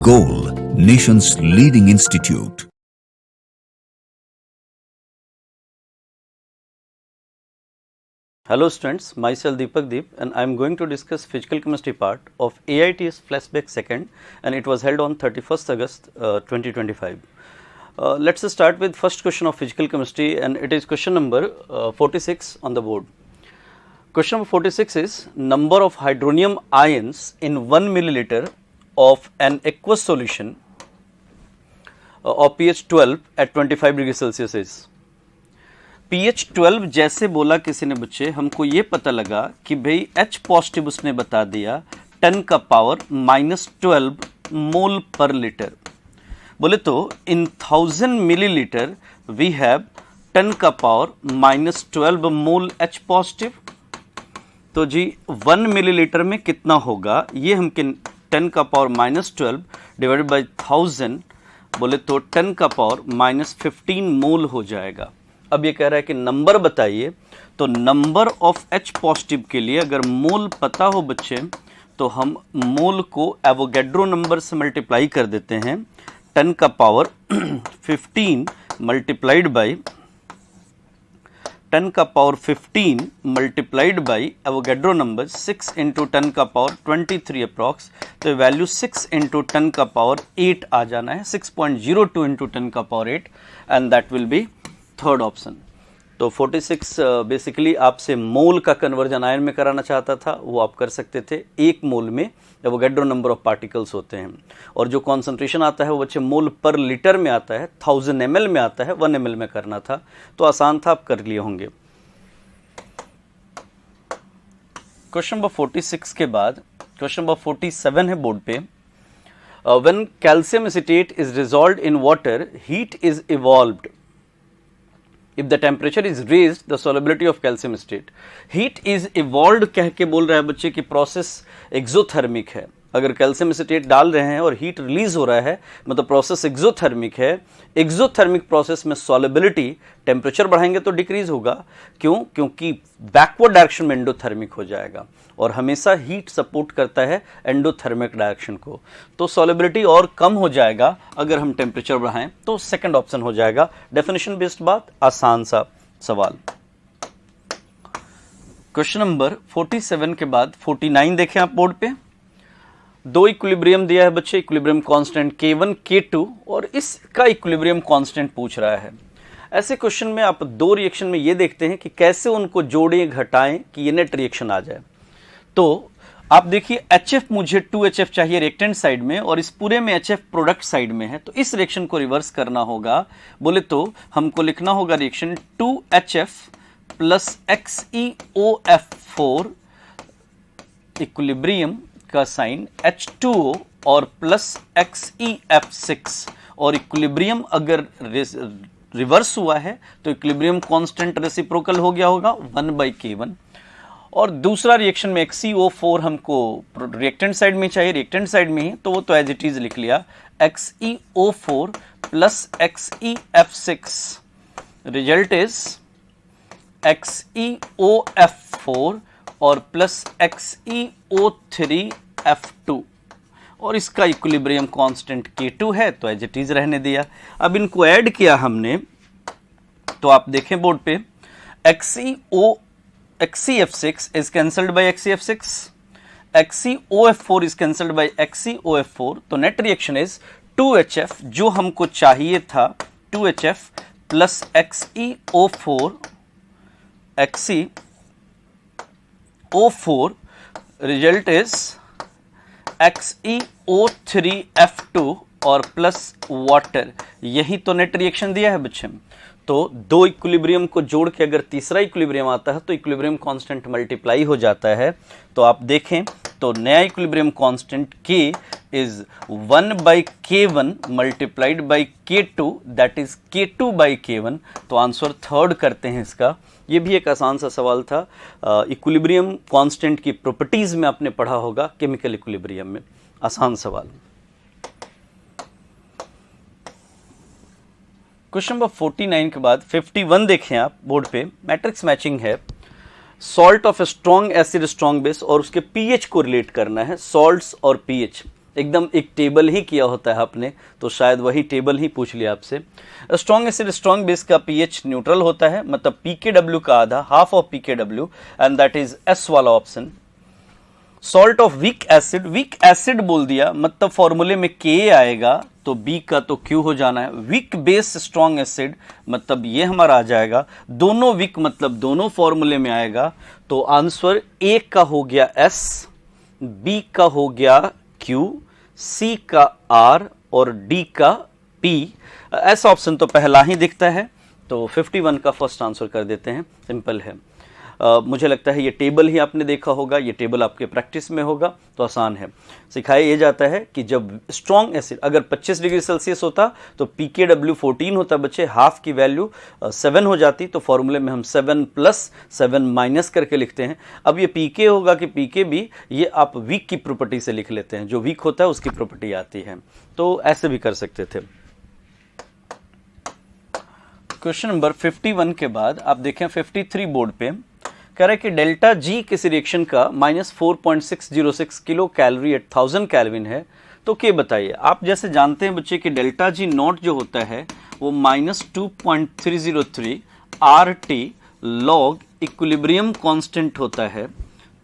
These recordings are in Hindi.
Goal, nation's leading institute. Hello students, myself Deepak Deep and I am going to discuss physical chemistry part of AITS Flashback 2nd and it was held on 31st August 2025. Let's start with first question of physical chemistry and it is question number 46 on the board. Question number 46 is number of hydronium ions in 1 milliliter of an aqueous solution of pH 12 at 25 degree Celsius is. pH 12 जैसे बोला किसी ने बच्चे हमको ये पता लगा कि भाई H पॉजिटिव उसने बता दिया 10 का पावर -12 मोल पर लीटर. बोले तो इन 1000 मिलीलीटर वी हैव 10 का पावर -12 मोल H पॉजिटिव. तो जी 1 मिलीलीटर में कितना होगा ये हम 10 का पावर -12 डिवाइडेड बाई 1000 बोले तो 10 का पावर -15 मोल हो जाएगा. अब ये कह रहा है कि नंबर बताइए. तो नंबर ऑफ H पॉजिटिव के लिए अगर मोल पता हो बच्चे तो हम मोल को एवोगैड्रो नंबर से मल्टीप्लाई कर देते हैं. 10 का पावर 15 मल्टीप्लाइड बाई 10 का power 15 multiplied by Avogadro number 6 into 10 का पावर 23 अप्रॉक्स. तो वैल्यू 6 इंटू 10 का पावर 8 आ जाना है. 6.02 इंटू 10 का power 8 and that will be third option. तो 46 बेसिकली आपसे मोल का कन्वर्जन आयन में कराना चाहता था वो आप कर सकते थे. एक मोल में एवोगैड्रो नंबर ऑफ पार्टिकल्स होते हैं और जो कॉन्सेंट्रेशन आता है वो बच्चे मोल पर लीटर में आता है. 1000 ml में आता है. 1 ml में करना था तो आसान था, आप कर लिए होंगे. क्वेश्चन नंबर 46 के बाद क्वेश्चन नंबर 47 है बोर्ड पे. When calcium acetate is dissolved in water heat is evolved. If the temperature is raised, the solubility of calcium acetate. Heat is evolved कह के बोल रहा है बच्चे की प्रोसेस एक्सोथर्मिक है. अगर कैल्शियम एसिटेट डाल रहे हैं और हीट रिलीज हो रहा है मतलब प्रोसेस एक्सोथर्मिक है. एक्सोथर्मिक प्रोसेस में सॉलिबिलिटी टेम्परेचर बढ़ाएंगे तो डिक्रीज होगा. क्यों? क्योंकि बैकवर्ड डायरेक्शन में एंडोथर्मिक हो जाएगा और हमेशा हीट सपोर्ट करता है एंडोथर्मिक डायरेक्शन को. तो सॉलिबिलिटी और कम हो जाएगा अगर हम टेम्परेचर बढ़ाएं. तो सेकंड ऑप्शन हो जाएगा. डेफिनेशन बेस्ड बात, आसान सा सवाल. क्वेश्चन नंबर 47 के बाद 49 देखें आप बोर्ड पे. दो इक्विलिब्रियम दिया है बच्चे. इक्विलिब्रियम कांस्टेंट K1 K2 और इसका इक्विलिब्रियम कांस्टेंट पूछ रहा है. ऐसे क्वेश्चन में आप दो रिएक्शन में ये देखते हैं कि कैसे उनको जोड़ें घटाएं कि ये नेट रिएक्शन आ जाए. तो आप देखिए HF मुझे 2HF चाहिए रिएक्टेंट साइड में और इस पूरे में HF प्रोडक्ट साइड में है. तो इस रिएक्शन को रिवर्स करना होगा. बोले तो हमको लिखना होगा reaction 2HF plus XeOF4 equilibrium का साइन H2O और प्लस XeF6 और इक्विलिब्रियम अगर रिवर्स हुआ है तो इक्विलिब्रियम कांस्टेंट रेसिप्रोकल हो गया होगा 1/K1. और दूसरा रिएक्शन में XeO4 हमको रिएक्टेंट साइड में चाहिए, रिएक्टेंट साइड में ही, तो वो तो एज इट इज लिख लिया. XeO4 plus XeF6 result is XeOF4 और प्लस XeO3F2 और इसका इक्विलिब्रियम कांस्टेंट K2 है तो एज इट इज रहने दिया. अब इनको ऐड किया हमने तो आप देखें बोर्ड पे XeF6 is cancelled by XeF6, XeOF4 is cancelled by XeOF4. तो नेट रिएक्शन इज 2HF जो हमको चाहिए था 2HF plus XeO4 result is XeO3F2 और प्लस वाटर. यही तो नेट रिएक्शन दिया है बच्चे. तो दो इक्विलिब्रियम को जोड़ के अगर तीसरा इक्विलिब्रियम आता है तो इक्विलिब्रियम कांस्टेंट मल्टीप्लाई हो जाता है. तो आप देखें तो नया equilibrium constant K is 1/K1 multiplied by K2 that is K2/K1. तो आंसर थर्ड करते हैं इसका. ये भी एक आसान सा सवाल था. इक्विलिब्रियम कांस्टेंट की प्रॉपर्टीज में आपने पढ़ा होगा केमिकल इक्विलिब्रियम में. आसान सवाल. क्वेश्चन नंबर 49 के बाद 51 देखें आप बोर्ड पे. मैट्रिक्स मैचिंग है. Salt of a strong acid strong base और उसके पीएच को रिलेट करना है. सॉल्ट्स और पीएच एकदम एक टेबल ही किया होता है आपने, तो शायद वही टेबल ही पूछ लिया आपसे। स्ट्रॉन्ग एसिड स्ट्रॉन्ग बेस का पीएच न्यूट्रल होता है, मतलब पीकेडब्ल्यू का आधा, half of पीकेडब्ल्यू, and that is S वाला option. Salt of weak acid बोल दिया मतलब फॉर्मूले में के आएगा तो बी का तो क्यू हो जाना है। वीक बेस स्ट्रॉन्ग एसिड मतलब ये हमारा आ जाएगा, दोनों वीक मतलब दोनों फॉर्मूले में आएगा, तो आंसर ए का हो गया एस, बी का हो गया क्यू, सी का आर और डी का पी। ऐसा ऑप्शन तो पहला ही दिखता है, तो 51 का फर्स्ट आंसर कर देते हैं, सिंपल है। मुझे लगता है ये टेबल ही आपने देखा होगा, ये टेबल आपके प्रैक्टिस में होगा, तो आसान है। सिखाया ये जाता है कि जब स्ट्रॉन्ग एसिड अगर 25 डिग्री सेल्सियस होता तो पीकेडब्ल्यू 14 होता बच्चे, हाफ की वैल्यू 7 हो जाती, तो फॉर्मूले में हम 7 + 7 माइनस करके लिखते हैं। अब ये पीके होगा कि पीके भी, ये आप वीक की प्रॉपर्टी से लिख लेते हैं, जो वीक होता है उसकी प्रॉपर्टी आती है, तो ऐसे भी कर सकते थे। क्वेश्चन नंबर 51 के बाद आप देखें 53 बोर्ड पे कह रहा है कि डेल्टा जी किसी रिएक्शन का -4.606 किलो कैलोरी एट 1000 केल्विन है, तो क्या बताइए। आप जैसे जानते हैं बच्चे कि डेल्टा जी नॉट जो होता है वो -2.303 RT लॉग इक्विलिब्रियम कांस्टेंट होता है,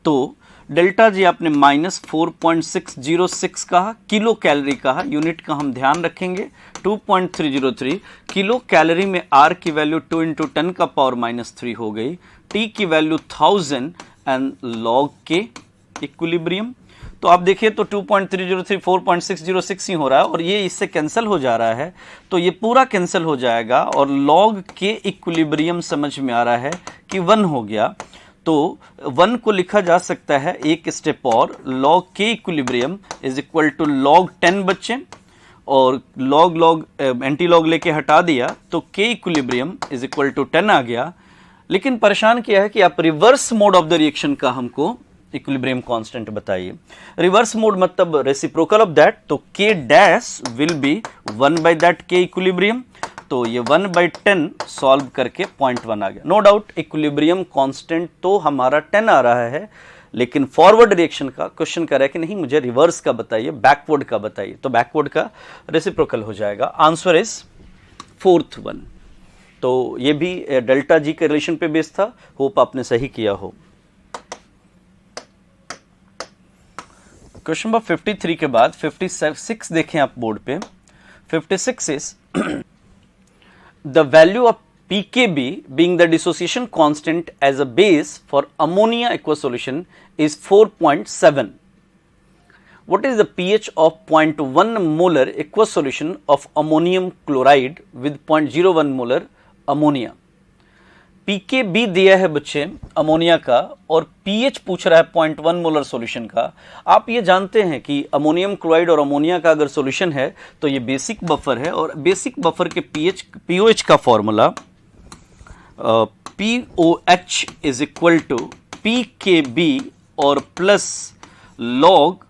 तो डेल्टा जी आपने -4.606 कहा, किलो कैलोरी कहा, यूनिट का हम ध्यान रखेंगे 2.303 किलो कैलोरी में R की वैल्यू 2 × 10⁻³ हो गई, T की वैल्यू 1000 एंड लॉग के इक्विलिब्रियम। तो आप देखिए तो 2.303 4.606 ही हो रहा है और ये इससे कैंसिल हो जा रहा है, तो ये पूरा कैंसिल हो जाएगा और लॉग के इक्विलिब्रियम समझ में आ रहा है कि 1 हो गया, तो 1 को लिखा जा सकता है एक स्टेप और, लॉग के equilibrium is equal to log 10 बच्चे, और लॉग एंटी लॉग लेके हटा दिया तो के इक्विलिब्रियम इज इक्वल टू 10 आ गया। लेकिन परेशान किया है कि आप reverse mode of the reaction का हमको इक्विलिब्रियम कांस्टेंट बताइए। रिवर्स मोड मतलब रेसिप्रोकल ऑफ दैट, तो के डैश विल बी 1/that के इक्विलिब्रियम, तो ये 1/10 सॉल्व करके 0.1 आ गया। नो डाउट इक्विलिब्रियम कांस्टेंट तो हमारा 10 आ रहा है, लेकिन फॉरवर्ड रिएक्शन का क्वेश्चन कर रहा है कि नहीं मुझे रिवर्स का बताइए, बैकवर्ड का बताइए, तो बैकवर्ड का रेसिप्रोकल हो जाएगा। Answer is 4th one. तो ये भी डेल्टा जी के रिलेशन पे बेस्ड था, होप आपने सही किया हो। क्वेश्चन नंबर 53 के बाद 56 देखें आप बोर्ड पे। 56 is the value of pKb being the dissociation constant as a base for ammonia aqueous solution is 4.7. What is the pH of 0.1 molar aqueous solution of ammonium chloride with 0.01 molar ammonia? pKb दिया है बच्चे अमोनिया का और pH पूछ रहा है 0.1 मोलर सॉल्यूशन का। आप ये जानते हैं कि अमोनियम क्लोराइड और अमोनिया का अगर सॉल्यूशन है तो ये बेसिक बफर है, और बेसिक बफर के pOH का formula POH is equal to pKb और प्लस लॉग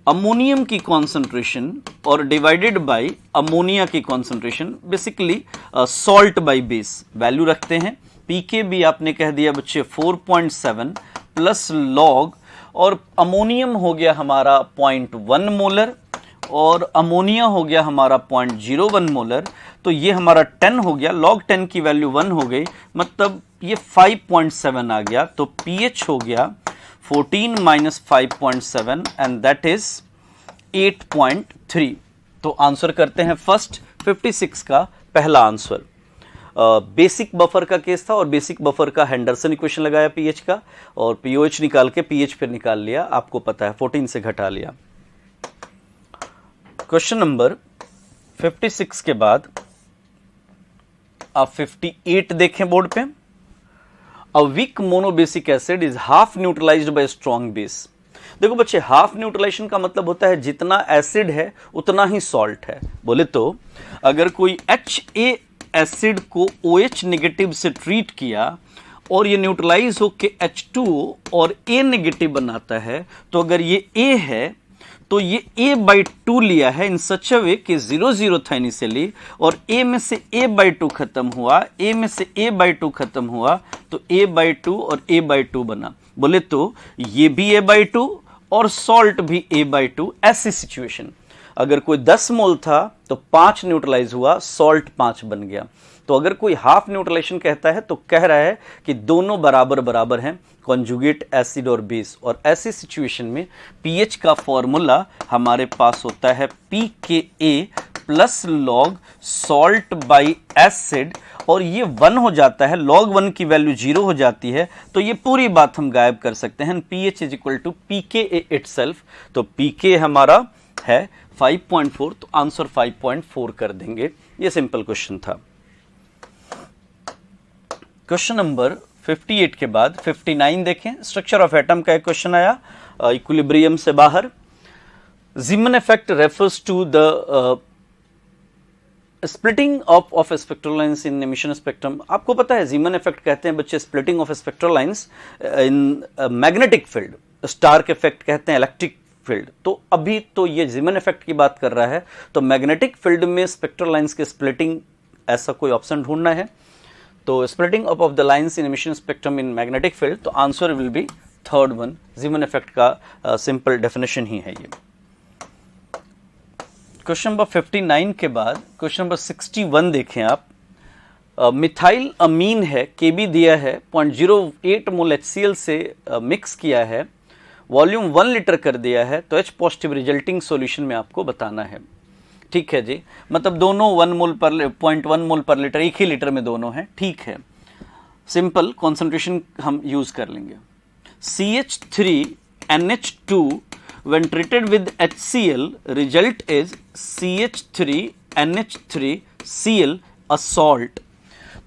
अमोनियम की कॉन्सेंट्रेशन और डिवाइडेड बाय अमोनिया की concentration, basically salt by base value रखते हैं। पीकेबी आपने कह दिया बच्चे 4.7 प्लस लॉग, और अमोनियम हो गया हमारा 0.1 मोलर और अमोनिया हो गया हमारा 0.01 मोलर, तो ये हमारा 10 हो गया, लॉग 10 की वैल्यू 1 हो गई, मतलब ये 5.7 आ गया, तो पीएच हो गया 14 माइनस 5.7 एंड दैट इज 8.3। तो आंसर करते हैं फर्स्ट 56 का पहला आंसर। बेसिक बफर का केस था और बेसिक बफर का हेंडरसन इक्वेशन लगाया पीएच का, और पीओएच निकाल के पीएच फिर निकाल लिया, आपको पता है 14 से घटा लिया। क्वेश्चन नंबर 56 के बाद आप 58 देखें बोर्ड पे। A weak monobasic acid is half neutralised by strong base. देखो बच्चे, हाफ न्यूट्रलाइजेशन का मतलब होता है जितना एसिड है उतना ही सॉल्ट है। बोले तो अगर कोई HA एसिड को OH नेगेटिव से ट्रीट किया और ये न्यूट्रलाइज होके H2O और A नेगेटिव बनाता है, तो अगर ये A है तो ये A/2 लिया है इन सच अ वे कि 0 था इनिशियली, और A में से A/2 खत्म हुआ, A में से A/2 खत्म हुआ, तो A/2 और A/2 बना। बोले तो ये भी A/2 और सॉल्ट भी A/2। ऐसी सिचुएशन, अगर कोई 10 मोल था तो 5 न्यूट्रलाइज हुआ, सॉल्ट 5 बन गया। तो अगर कोई हाफ न्यूट्रलाइजेशन कहता है तो कह रहा है कि दोनों बराबर बराबर हैं, कॉन्जुगेट एसिड और बेस। और ऐसी सिचुएशन में पीएच का फॉर्मूला हमारे पास होता है pKa plus log salt by acid, और ये 1 हो जाता है, log 1 की वैल्यू 0 हो जाती है, तो ये पूरी बात हम गायब कर सकते हैं। pH is equal to pKa itself. तो pK हमारा है 5.4, तो आंसर 5.4 कर देंगे। ये सिंपल क्वेश्चन था। क्वेश्चन नंबर 58 के बाद 59 देखें। स्ट्रक्चर ऑफ एटम का एक क्वेश्चन आया, इक्विलिब्रियम से बाहर। Zeeman effect refers to the splitting of spectral lines in emission spectrum. आपको पता है जीमन इफेक्ट कहते हैं बच्चे splitting of spectral lines in magnetic field, Stark effect कहते हैं इलेक्ट्रिक फील्ड। तो अभी तो ये जीमन इफेक्ट की बात कर रहा है, तो मैग्नेटिक फील्ड में स्पेक्ट्रल लाइंस के स्प्लिटिंग, ऐसा कोई ऑप्शन ढूंढना है। तो splitting of the lines in emission spectrum in magnetic field, तो answer will be third one. Zeeman effect का सिंपल डेफिनेशन ही है ये। क्वेश्चन नंबर 59 के बाद क्वेश्चन नंबर 61 देखें आप। मिथाइल अमीन है, केबी दिया है, 0.08 मोल HCl से मिक्स किया है, वॉल्यूम 1 लीटर कर दिया है, तो H पॉजिटिव रिजल्टिंग सॉल्यूशन में आपको बताना है। ठीक है जी, मतलब दोनों 0.1 मोल पर लीटर, एक ही लीटर में दोनों हैं। ठीक है, सिंपल कॉन्सेंट्रेशन हम यूज कर लेंगे। CH3NH2 when treated with HCl result is CH3NH3Cl a salt।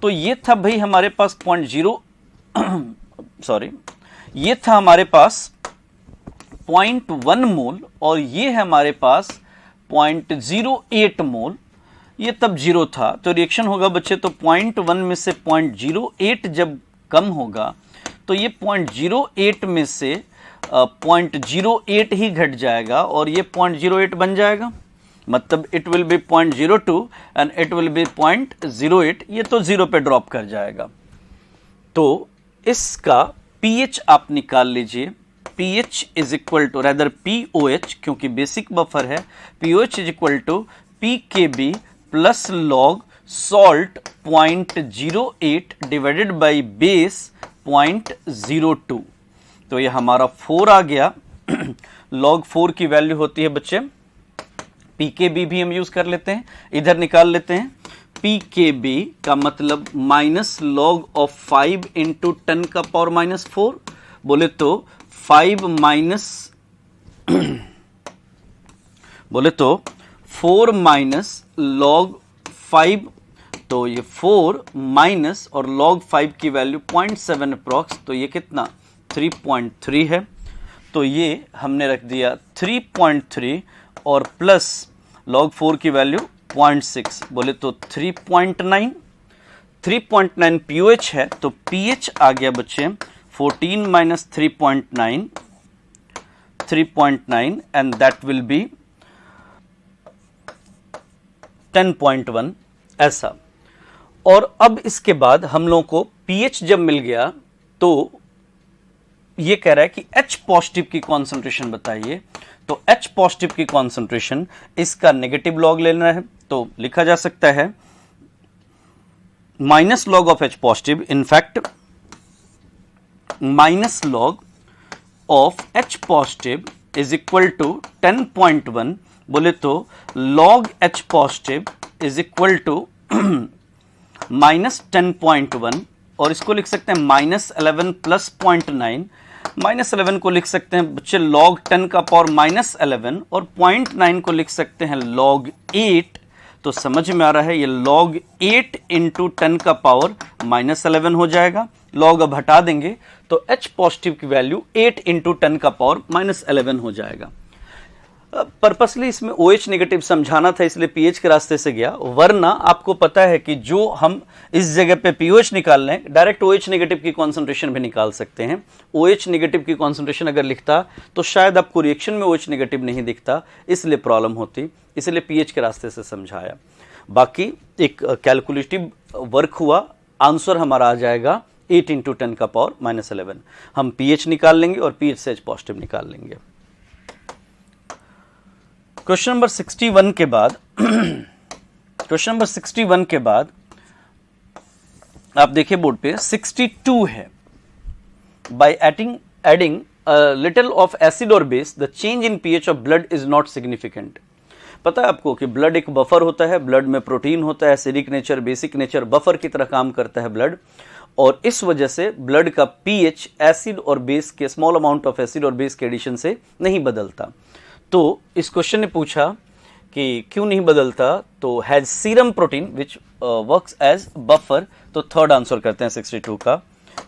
तो ये था भाई हमारे पास 0.1 मोल, और ये है हमारे पास 0.08 मोल। ये तब 0 था, तो रिएक्शन होगा बच्चे, तो 0.1 में से 0.08 जब कम होगा तो ये 0.08 में से 0.08 ही घट जाएगा, और ये 0.08 बन जाएगा, मतलब it will be 0.02 and it will be 0.08। ये तो 0 पे ड्रॉप कर जाएगा। तो इसका pH आप निकाल लीजिए। pH is equal to rather POH, क्योंकि बेसिक बफर है, POH is equal to pKb plus log salt 0.08 divided by base 0.02। तो ये हमारा 4 आ गया। log 4 की वैल्यू होती है बच्चे, pKb भी हम यूज कर लेते हैं, इधर निकाल लेते हैं। pKb का मतलब माइनस लॉग ऑफ 5 इंटू 10 का पावर -4, बोले तो 4 माइनस लॉग 5, तो ये 4 माइनस और log 5 की वैल्यू 0.7 अप्रॉक्स, तो ये कितना 3.3 है। तो ये हमने रख दिया 3.3 और प्लस log 4 की वैल्यू 0.6, बोले तो 3.9 pOH है, तो pH आ गया बच्चे 14 minus 3.9 and that will be 10.1 ऐसा। और अब इसके बाद हम लोगों को pH जब मिल गया तो ये कह रहा है कि H पॉजिटिव की कॉन्सेंट्रेशन बताइए। तो H पॉजिटिव की कॉन्सेंट्रेशन, इसका नेगेटिव लॉग लेना है, तो लिखा जा सकता है minus log of H positive, in fact minus log of H positive is equal to 10.1, बोले तो log H positive is equal to minus 10.1, और इसको लिख सकते हैं -11 प्लस 0.9। -11 को लिख सकते हैं बच्चे log 10 का पावर -11, और 0.9 को लिख सकते हैं log 8। तो समझ में आ रहा है ये log 8 इंटू 10 का पावर -11 हो जाएगा। log अब हटा देंगे तो H पॉजिटिव की वैल्यू 8 इंटू 10 का पावर -11 हो जाएगा। पर्पसली इसमें OH नेगेटिव समझाना था, इसलिए pH के रास्ते से गया, वरना आपको पता है कि जो हम इस जगह पे pOH निकाल लें, डायरेक्ट OH नेगेटिव की कॉन्सेंट्रेशन भी निकाल सकते हैं। OH नेगेटिव की कॉन्सेंट्रेशन अगर लिखता तो शायद आपको रिएक्शन में OH नेगेटिव नहीं दिखता, इसलिए प्रॉब्लम होती, इसलिए pH के रास्ते से समझाया। बाकी एक कैलकुलेटिव वर्क हुआ, आंसर हमारा आ जाएगा 8 इंटू 10 का पावर -11। हम pH निकाल लेंगे और pH से H पॉजिटिव निकाल लेंगे। क्वेश्चन नंबर 61 के बाद क्वेश्चन नंबर 61 के बाद आप देखिए बोर्ड पे 62 है। By adding little of acid और base the change in pH of blood is not significant. पता है आपको कि ब्लड एक बफर होता है, ब्लड में प्रोटीन होता है, acidic nature, basic nature, buffer की तरह काम करता है ब्लड, और इस वजह से ब्लड का पीएच एसिड और बेस के स्मॉल अमाउंट ऑफ एसिड और बेस के एडिशन से नहीं बदलता। तो इस क्वेश्चन ने पूछा कि क्यों नहीं बदलता, तो has serum protein which works as buffer, तो थर्ड आंसर करते हैं 62 का।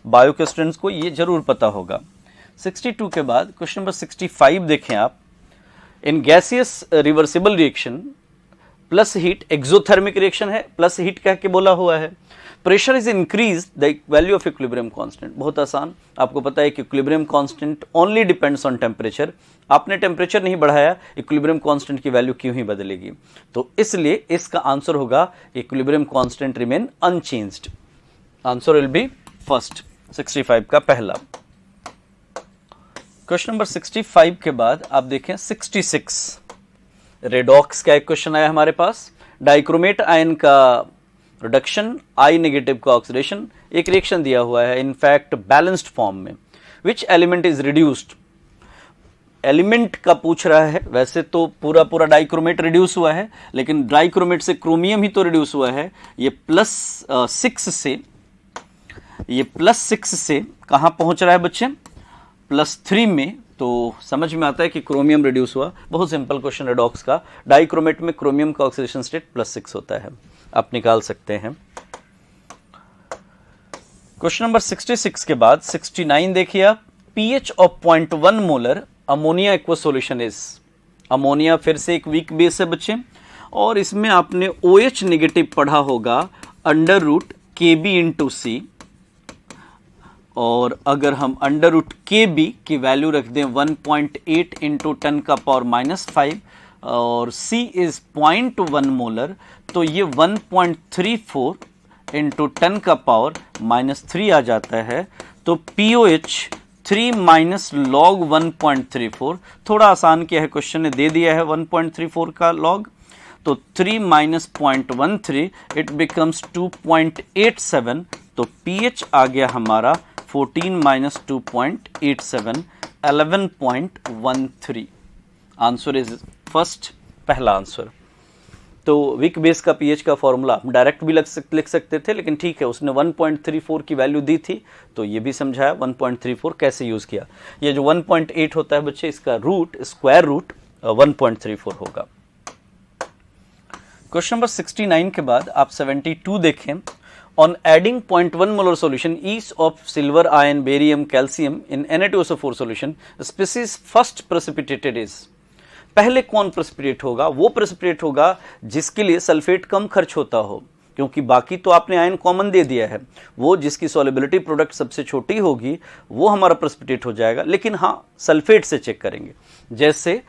बायो के स्टूडेंट्स को ये जरूर पता होगा। 62 के बाद क्वेश्चन नंबर 65 देखें आप। In gaseous reversible reaction plus heat, exothermic reaction है, प्लस हीट कह के बोला हुआ है। Pressure is increase the value of equilibrium constant. बहुत आसान, आपको पता है कि equilibrium constant only depends on temperature. आपने टेम्परेचर नहीं बढ़ाया, इक्विलिब्रियम कांस्टेंट की वैल्यू क्यों ही बदलेगी। तो इसलिए इसका आंसर होगा equilibrium constant remain unchanged. Answer will B first, 65 का पहला। क्वेश्चन नंबर 65 के बाद आप देखें 66। रेडॉक्स का एक क्वेश्चन आया हमारे पास। डाइक्रोमेट आयन का रिडक्शन, आई नेगेटिव का ऑक्सीडेशन, एक रिएक्शन दिया हुआ है इनफैक्ट बैलेंस्ड फॉर्म में। Which element is reduced, element का पूछ रहा है। वैसे तो पूरा डाइक्रोमेट रिड्यूस हुआ है, लेकिन डाइक्रोमेट से क्रोमियम ही तो रिड्यूस हुआ है। ये प्लस 6 से कहां पहुंच रहा है बच्चे, +3 में। तो समझ में आता है कि क्रोमियम रिड्यूस हुआ। बहुत सिंपल क्वेश्चन रेडॉक्स का। डाइक्रोमेट में क्रोमियम का ऑक्सीडेशन स्टेट +6 होता है, आप निकाल सकते हैं। क्वेश्चन नंबर 66 के बाद 69 देखिए आप। PH of 0.1 molar ammonia aqueous solution is. Ammonia फिर से एक वीक बेस है बच्चे, और इसमें आपने OH नेगेटिव पढ़ा होगा √Kb/C। और अगर हम √Kb की वैल्यू रख दें 1.8 × 10⁻⁻5 और C इज 0.1 मोलर, तो ये 1.34 × 10⁻³ आ जाता है। तो POH 3 - log 1.34। थोड़ा आसान किया है, क्वेश्चन ने दे दिया है 1.34 का लॉग, तो 3 - 0.13 इट बिकम्स 2.87। तो pH आ गया हमारा 14 - 2.87, 11.13। आंसर इज फर्स्ट, पहला आंसर। तो वीक बेस का पीएच का फॉर्मूला डायरेक्ट भी लिख सकते थे, लेकिन ठीक है, उसने 1.34 की वैल्यू दी थी, तो ये भी समझाया 1.34 कैसे यूज किया। ये जो 1.8 होता है बच्चे, इसका स्क्वायर रूट 1.34 होगा। क्वेश्चन नंबर 69 के बाद आप 72 देखें। On adding 0.1 molar solution each of silver, iron, barium, calcium in Na2SO4 solution, species first precipitated is। पहले कौन प्रेसिपिटेट होगा? वो प्रेसिपिटेट होगा जिसके लिए सल्फेट कम खर्च होता हो, क्योंकि बाकी तो आपने आयन कॉमन दे दिया है। वो जिसकी सॉल्युबिलिटी प्रोडक्ट सबसे छोटी होगी वो हमारा प्रेसिपिटेट हो जाएगा। लेकिन हाँ, सल्फेट से चेक करेंगे। जैसे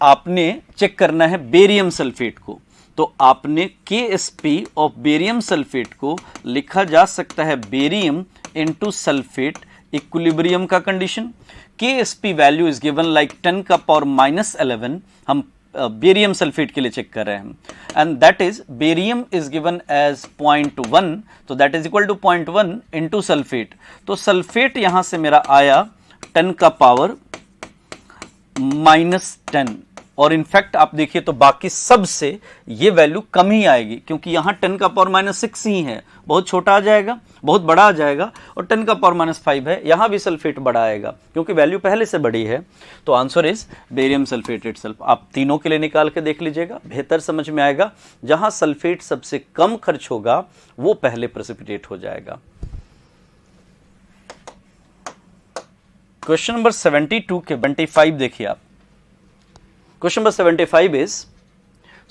आपने चेक करना है बेरियम सल्फेट को, तो आपने KSP ऑफ बेरियम सल्फेट को लिखा जा सकता है बेरियम इनटू सल्फेट, इक्विलिब्रियम का condition. KSP value is given like 10⁻⁻11। हम बेरियम सल्फेट के लिए चेक कर रहे हैं, and that is barium is given as 0.1, तो that is equal to 0.1 into sulphate. तो सल्फेट यहां से मेरा आया 10⁻⁻10, और इनफैक्ट आप देखिए तो बाकी सब से ये वैल्यू कम ही आएगी, क्योंकि यहां 10⁻⁻6 ही है, बहुत छोटा आ जाएगा, बहुत बड़ा आ जाएगा, और 10⁻⁻5 है, यहां भी सल्फेट बड़ा आएगा क्योंकि वैल्यू पहले से बड़ी है। तो answer is barium sulphate itself. आप तीनों के लिए निकाल के देख लीजिएगा, बेहतर समझ में आएगा। जहां सल्फेट सबसे कम खर्च होगा वो पहले प्रेसिपिटेट हो जाएगा। क्वेश्चन नंबर 72 के 25 देखिए आप। Question number 75 is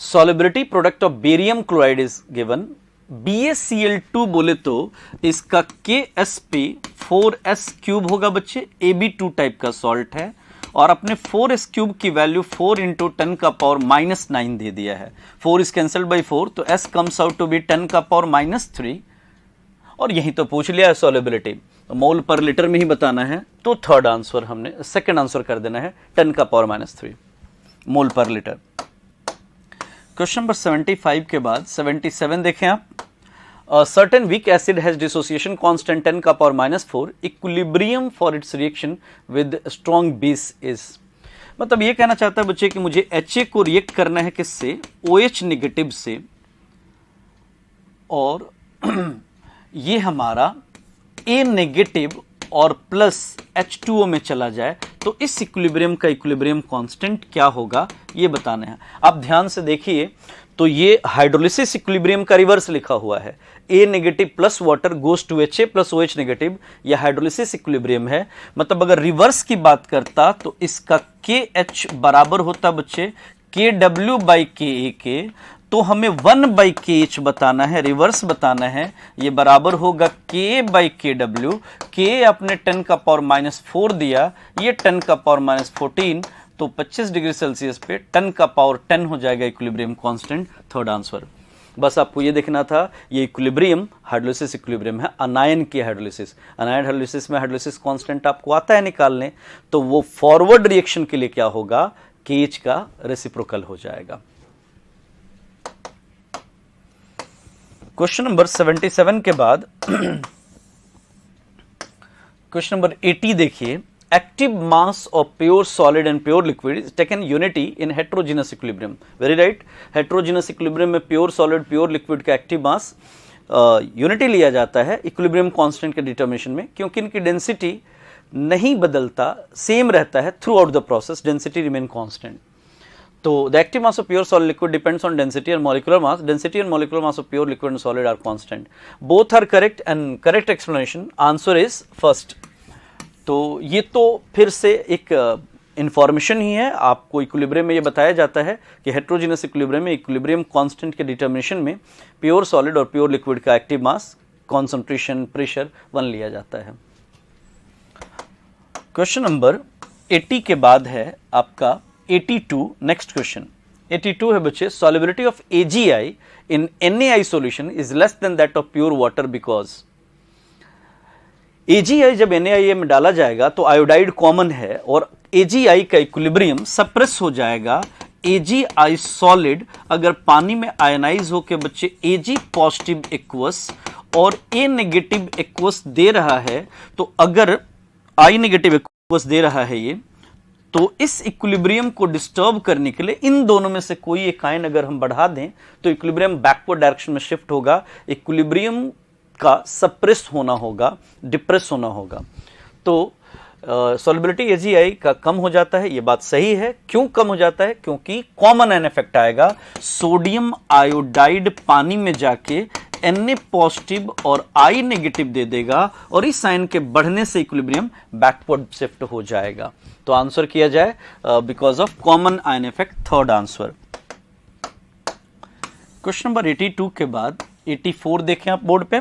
solubility product of barium chloride is given। BaCl2 बोले तो इसका KSP 4s³ होगा बच्चे, AB2 टाइप का सॉल्ट है, और अपने 4s³ की वैल्यू 4 × 10⁻⁻9 दे दिया है। 4 इज कैंसल्ड बाई 4, तो s comes out to be 10⁻�3। और यही तो पूछ लिया है सॉल्युबिलिटी, मोल पर लीटर में ही बताना है, तो सेकंड आंसर कर देना है 10⁻³ मोल पर लीटर। क्वेश्चन नंबर 75 के बाद 77 देखें आप। Certain weak acid has dissociation constant 10 का power -4, equilibrium for its reaction with strong base is. मतलब ये कहना चाहता है बच्चे कि मुझे HA को रिएक्ट करना है किससे, OH नेगेटिव से, और ये हमारा A नेगेटिव और प्लस H2O में चला जाए तो इस इक्विलिब्रियम का इक्विलिब्रियम कांस्टेंट क्या होगा ये बताना है। आप ध्यान से देखिए तो ये हाइड्रोलिसिस इक्विलिब्रियम का रिवर्स लिखा हुआ है, A negative plus water goes to HA plus OH negative, यह हाइड्रोलिसिस इक्विलिब्रियम है। मतलब अगर रिवर्स की बात करता तो इसका KH बराबर होता बच्चे KW बाई KA के, तो हमें 1 बाई KH बताना है, रिवर्स बताना है, ये बराबर होगा K बाई KW। K आपने 10 का पावर -4 दिया, ये 10 का पावर -14, तो 25 डिग्री सेल्सियस पे 10 का पावर 10 हो जाएगा इक्विलिब्रियम कांस्टेंट। Third answer. बस आपको ये देखना था, ये इक्विलिब्रियम हाइड्रोलिसिस इक्विलिब्रियम है, अनायन की हाइड्रोलिसिस। अनायन हाइड्रोलिसिस में हाइड्रोलिसिस कांस्टेंट आपको आता है निकालने, तो वो फॉरवर्ड रिएक्शन के लिए क्या होगा, KH का रेसिप्रोकल हो जाएगा। क्वेश्चन नंबर 77 के बाद क्वेश्चन नंबर 80 देखिए। Active mass of pure solid and pure liquid is taken unity in heterogeneous equilibrium. Very right, heterogeneous equilibrium में प्योर सॉलिड प्योर लिक्विड का एक्टिव मास यूनिटी लिया जाता है इक्विलिब्रियम कांस्टेंट के डिटर्मिनेशन में, क्योंकि इनकी डेंसिटी नहीं बदलता, सेम रहता है through out the process, density remain constant. तो the active mass of pure solid liquid depends on density and molecular mass. Density and molecular mass of pure liquid and solid are constant. Both are correct and correct explanation. Answer is first. तो ये तो फिर से एक इंफॉर्मेशन ही है, आपको इक्विलिब्रियम में ये बताया जाता है कि हेट्रोजीनस इक्विलिब्रियम में इक्विलिब्रियम कांस्टेंट के डिटर्मिनेशन में प्योर सॉलिड और प्योर लिक्विड का एक्टिव मास, कॉन्सेंट्रेशन, प्रेशर 1 लिया जाता है। क्वेश्चन नंबर 80 के बाद है आपका 82। नेक्स्ट क्वेश्चन 82 है बच्चे, solubility of AgI in NaI solution is less than that of pure water because. AgI जब NaI में डाला जाएगा तो आयोडाइड कॉमन है और AgI का इक्विलिब्रियम सप्रेस हो जाएगा। AgI सॉलिड अगर पानी में आयनाइज होकर बच्चे Ag पॉजिटिव एक्वस और A नेगेटिव एक्वस दे रहा है, तो अगर I नेगेटिव एक्वस दे रहा है ये, तो इस इक्विलिब्रियम को डिस्टर्ब करने के लिए इन दोनों में से कोई एक आयन अगर हम बढ़ा दें तो इक्विलिब्रियम बैकवर्ड डायरेक्शन में शिफ्ट होगा, इक्विलिब्रियम का सप्रेस होना होगा, डिप्रेस होना होगा। तो सॉल्युबिलिटी AgI का कम हो जाता है, ये बात सही है। क्यों कम हो जाता है? क्योंकि कॉमन आयन इफेक्ट आएगा, सोडियम आयोडाइड पानी में जाके Na पॉजिटिव और I नेगेटिव दे देगा और इस आयन के बढ़ने से इक्विलिब्रियम बैकवर्ड शिफ्ट हो जाएगा। तो आंसर किया जाए because of common ion effect, third answer. Question number 82 के बाद 84 देखें आप बोर्ड पे।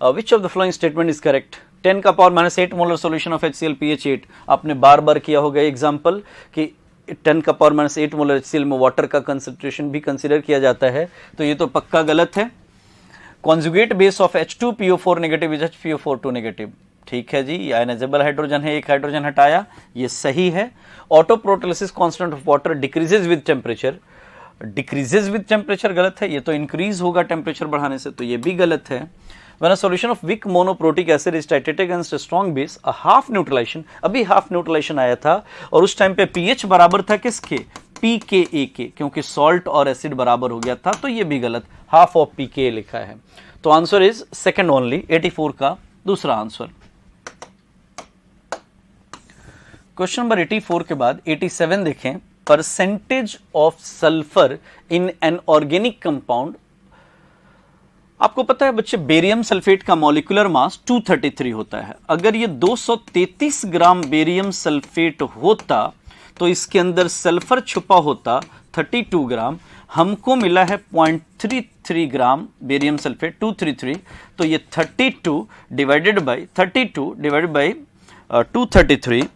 Which of the following statement is correct? 10 का power -8 molar solution of HCl pH 8। आपने बार बार किया होगा एग्जांपल कि 10 का पावर -8 मोलर HCl में वाटर का कंसंट्रेशन भी कंसीडर किया जाता है, तो ये तो पक्का गलत है। Conjugate base of H2PO4 negative is HPO4 negative. ठीक है जी, आयनाइजेबल हाइड्रोजन है, एक हाइड्रोजन हटाया, ये सही है। Auto protolysis constant of water decreases with temperature, decreases with temperature गलत है, ये तो इंक्रीज होगा टेम्परेचर बढ़ाने से, तो ये भी गलत है। When a solution of weak monoprotic acid is titrated against a strong base, a half neutralization, अभी half neutralization आया था और उस टाइम पे pH बराबर था किसके? pKa के, क्योंकि सॉल्ट और एसिड बराबर हो गया था, तो ये भी गलत, हाफ ऑफ pKa लिखा है। तो आंसर इज सेकंड ओनली, 84 का दूसरा आंसर। क्वेश्चन नंबर 84 के बाद 87 देखें। Percentage of sulphur in an organic compound. आपको पता है बच्चे, बेरियम सल्फेट का मॉलिक्यूलर मास 233 होता है। अगर ये 233 ग्राम बेरियम सल्फेट होता तो इसके अंदर सल्फर छुपा होता 32 ग्राम, हमको मिला है 0.33 ग्राम बेरियम सल्फेट 233, तो ये 32 डिवाइडेड बाई 233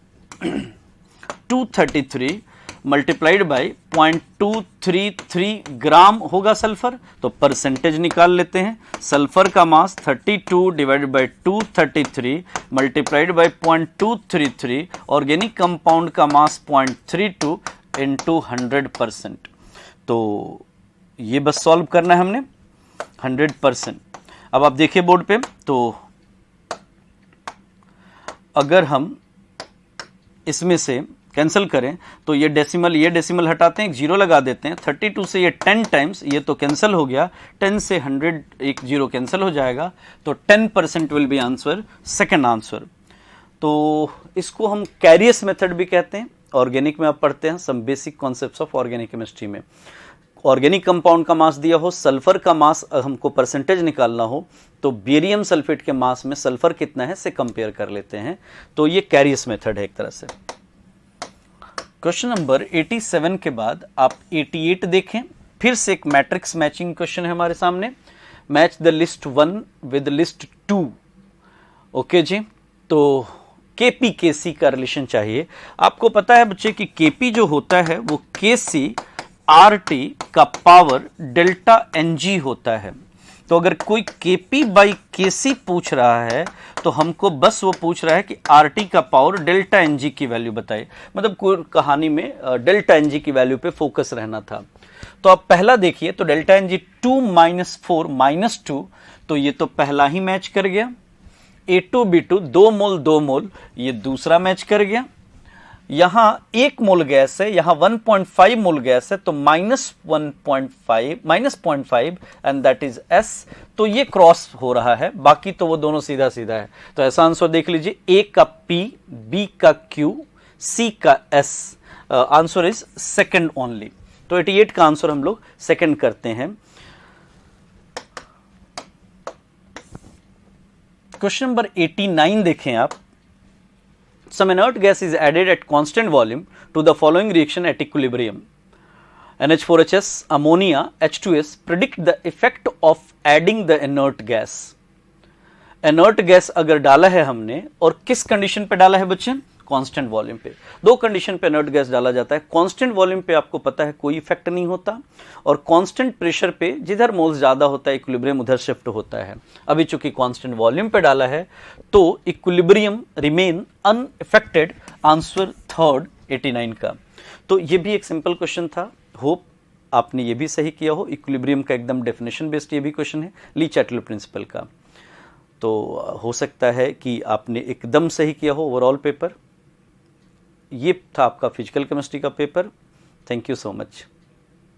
मल्टीप्लाइड बाई 0.233 ग्राम होगा सल्फर। तो परसेंटेज निकाल लेते हैं। सल्फर का मास 32 divided by 233 multiplied by 0.233, organic compound का मास 0.32 इंटू 100%। तो ये बस सॉल्व करना है हमने 100%। अब आप देखिए बोर्ड पे, तो अगर हम इसमें से कैंसिल करें तो ये डेसिमल हटाते हैं, एक जीरो लगा देते हैं, 32 से ये 10 टाइम्स, ये तो कैंसिल हो गया, 10 से 100 एक जीरो कैंसिल हो जाएगा, तो 10% will be answer, second answer. तो इसको हम कैरियस मेथड भी कहते हैं। ऑर्गेनिक में आप पढ़ते हैं some basic concepts of organic chemistry में। ऑर्गेनिक कंपाउंड का मास दिया हो, सल्फर का मास हमको परसेंटेज निकालना हो, तो बेरियम सल्फेट के मास में सल्फर कितना है से कंपेयर कर लेते हैं। तो ये कैरियस मेथड है एक तरह से। क्वेश्चन नंबर 87 के बाद आप 88 देखें, फिर से एक मैट्रिक्स मैचिंग क्वेश्चन है हमारे सामने। Match the list 1 with list 2। Okay जी, तो केपी केसी का रिलेशन चाहिए। आपको पता है बच्चे कि केपी जो होता है वो केसी आरटी का पावर डेल्टा एनजी होता है। तो अगर कोई केपी बाई केसी पूछ रहा है तो हमको बस वो पूछ रहा है कि आरटी का पावर डेल्टा एनजी की वैल्यू बताइए। मतलब कोई कहानी में डेल्टा एनजी की वैल्यू पे फोकस रहना था। तो आप पहला देखिए, तो डेल्टा एनजी 2 - 4 - 2, तो ये तो पहला ही मैच कर गया। A2B2 2 मोल 2 मोल, ये दूसरा मैच कर गया। यहां 1 मोल गैस है, यहां 1.5 मोल गैस है, तो -0.5 एंड दैट इज S। तो ये क्रॉस हो रहा है, बाकी तो वो दोनों सीधा सीधा है। तो ऐसा आंसर देख लीजिए, A का P, B का Q, C का S। Answer is second only. तो 88 का आंसर हम लोग सेकंड करते हैं। क्वेश्चन नंबर 89 देखें आप। Some inert gas is added at constant volume to the following reaction at equilibrium. NH4HS, ammonia, H2S. Predict the effect of adding the inert gas. Inert gas अगर डाला है हमने, और किस कंडीशन पे डाला है बच्चे? कांस्टेंट वॉल्यूम पे। दो कंडीशन पे इनर्ट गैस डाला जाता है। कांस्टेंट वॉल्यूम पे आपको पता है कोई इफेक्ट नहीं होता, और कांस्टेंट प्रेशर पे जिधर मोल्स ज्यादा होता है इक्विलिब्रियम उधर शिफ्ट होता है। अभी चूंकि कांस्टेंट वॉल्यूम पे डाला है तो equilibrium remain unaffected. Answer third 89 का। तो ये भी एक सिंपल क्वेश्चन था। होप आपने ये भी सही किया हो। इक्विलिब्रियम का एकदम डेफिनेशन बेस्ड ये भी क्वेश्चन है, ली चैटल प्रिंसिपल का। तो हो सकता है कि आपने एकदम सही किया हो ओवरऑल पेपर। ये था आपका फिजिकल केमिस्ट्री का paper. Thank you so much.